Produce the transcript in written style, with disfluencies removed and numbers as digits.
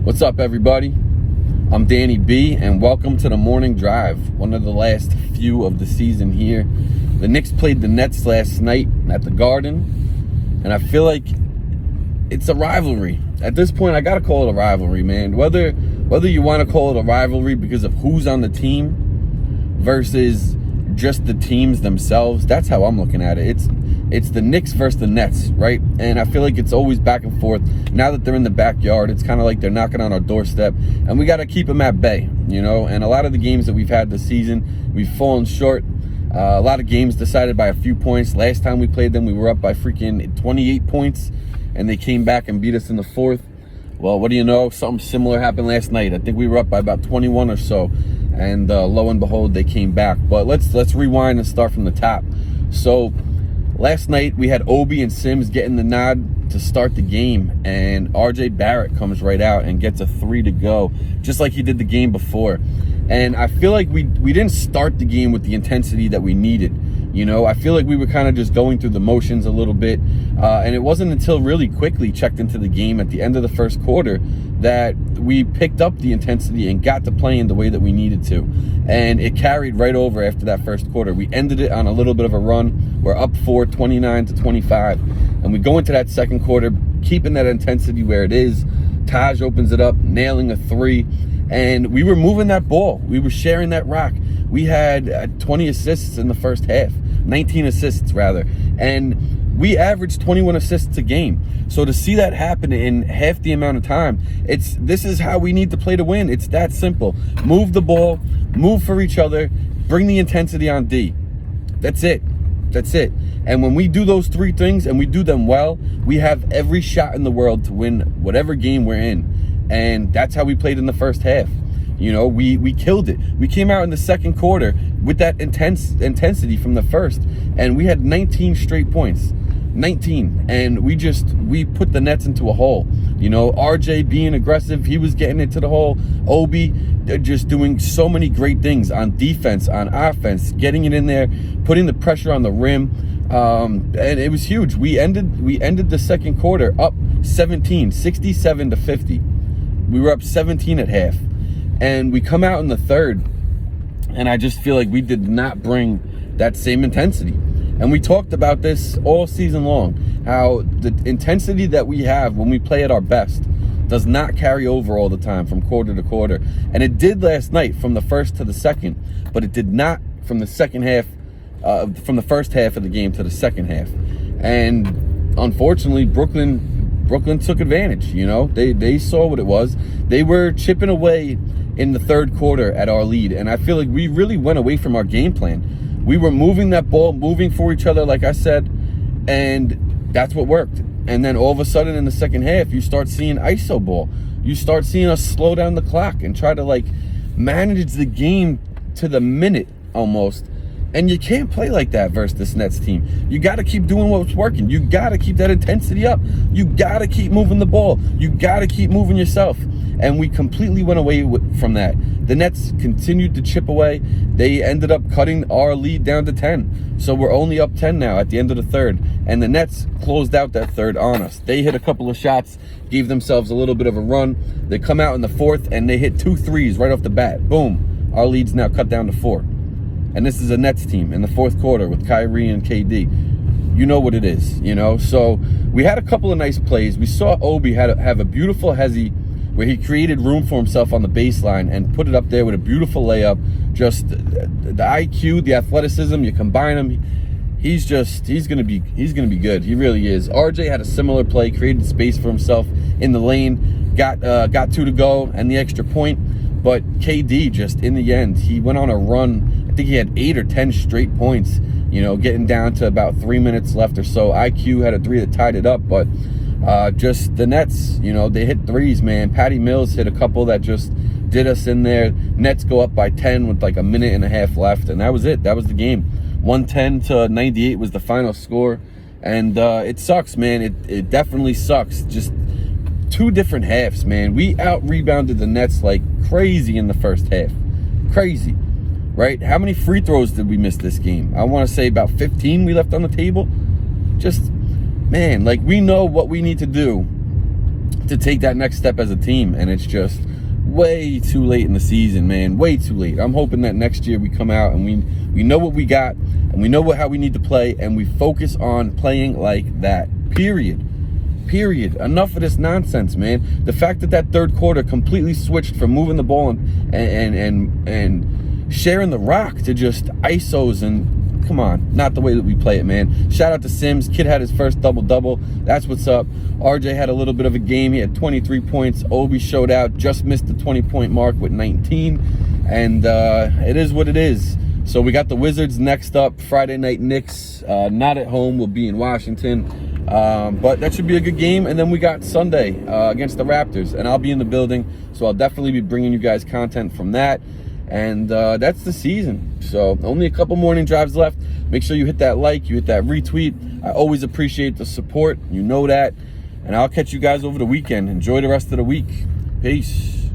What's up, everybody? I'm Danny B, and welcome to the Morning Drive, one of the last few of the season here. The Knicks played the Nets last night at the Garden, and I feel like it's a rivalry. At this point, I gotta call it a rivalry, man. Whether you want to call it a rivalry because of who's on the team versus just the teams themselves, that's how I'm looking at it. It's the Knicks versus the Nets, right? And I feel like it's always back and forth. Now that they're in the backyard, it's kind of like they're knocking on our doorstep, and we got to keep them at bay, you know? And a lot of the games that we've had this season, we've fallen short. A lot of games decided by a few points. Last time we played them, we were up by freaking 28 points, and they came back and beat us in the fourth. Well, what do you know? Something similar happened last night. I think we were up by about 21 or so, and lo and behold, they came back. But let's rewind and start from the top. So last night, we had Obi and Sims getting the nod to start the game, and RJ Barrett comes right out and gets a 3 to go, just like he did the game before. And I feel like we didn't start the game with the intensity that we needed. You know, I feel like we were kind of just going through the motions a little bit, and it wasn't until really quickly checked into the game at the end of the first quarter that we picked up the intensity and got to playing the way that we needed to. And it carried right over after that first quarter. We ended it on a little bit of a run. We're up 29-25, and we go into that second quarter keeping that intensity where it is. Taj opens it up, nailing a 3, and we were moving that ball. We were sharing that rock. We had 20 assists in the first half, 19 assists rather, and we averaged 21 assists a game. So to see that happen in half the amount of time, this is how we need to play to win. It's that simple. Move the ball, move for each other, bring the intensity on D. That's it. That's it. And when we do those 3 things and we do them well, we have every shot in the world to win whatever game we're in. And that's how we played in the first half. You know, we killed it. We came out in the second quarter with that intensity from the first, and we had 19 straight points. 19. And we put the Nets into a hole. You know, RJ being aggressive, he was getting into the hole. Obi just doing so many great things on defense, on offense, getting it in there, putting the pressure on the rim. And it was huge. We ended the second quarter up 17, 67-50. We were up 17 at half. And we come out in the third, and I just feel like we did not bring that same intensity. And we talked about this all season long, how the intensity that we have when we play at our best does not carry over all the time from quarter to quarter. And it did last night from the first to the second, but it did not from the second half, from the first half of the game to the second half. And unfortunately, Brooklyn took advantage. You know, they saw what it was. They were chipping away in the third quarter at our lead, and I feel like we really went away from our game plan. We were moving that ball, moving for each other, like I said, and that's what worked. And then all of a sudden in the second half, you start seeing ISO ball. You start seeing us slow down the clock and try to like manage the game to the minute almost. And you can't play like that versus this Nets team. You got to keep doing what's working. You got to keep that intensity up. You got to keep moving the ball. You got to keep moving yourself. And we completely went away from that. The Nets continued to chip away. They ended up cutting our lead down to 10. So we're only up 10 now at the end of the third. And the Nets closed out that third on us. They hit a couple of shots, gave themselves a little bit of a run. They come out in the fourth, and they hit 2 threes right off the bat. Boom. Our lead's now cut down to 4. And this is a Nets team in the fourth quarter with Kyrie and KD. You know what it is, you know? So we had a couple of nice plays. We saw Obi have a beautiful hezzy where he created room for himself on the baseline and put it up there with a beautiful layup. Just the IQ, the athleticism, you combine them. He's gonna be good. He really is. RJ had a similar play, created space for himself in the lane, got 2 to go and the extra point. But KD just in the end, he went on a run. I think he had 8 or 10 straight points, you know, getting down to about 3 minutes left or so. IQ had a 3 that tied it up, but just the Nets, you know, they hit threes, man. Patty Mills hit a couple that just did us in there. Nets go up by 10 with like a minute and a half left, and that was it. That was the game. 110-98 was the final score, and it sucks, man. It definitely sucks. Just 2 different halves, man. We out-rebounded the Nets like crazy in the first half. Crazy. Right? How many free throws did we miss this game? I want to say about 15 we left on the table. Just, man, like we know what we need to do to take that next step as a team, and it's just way too late in the season, man. Way too late. I'm hoping that next year we come out and we know what we got, and we know how we need to play, and we focus on playing like that. Period. Enough of this nonsense, man. The fact that third quarter completely switched from moving the ball and sharing the rock to just ISOs, and come on, not the way that we play it, man. Shout out to Sims. Kid had his first double-double. That's what's up. RJ had a little bit of a game. He had 23 points. Obi showed out, just missed the 20-point mark with 19. And it is what it is. So we got the Wizards next up. Friday night Knicks. Not at home. We'll be in Washington. But that should be a good game. And then we got Sunday against the Raptors. And I'll be in the building. So I'll definitely be bringing you guys content from that. And that's the season. So only a couple morning drives left. Make sure you hit that like, you hit that retweet. I always appreciate the support. You know that. And I'll catch you guys over the weekend. Enjoy the rest of the week. Peace.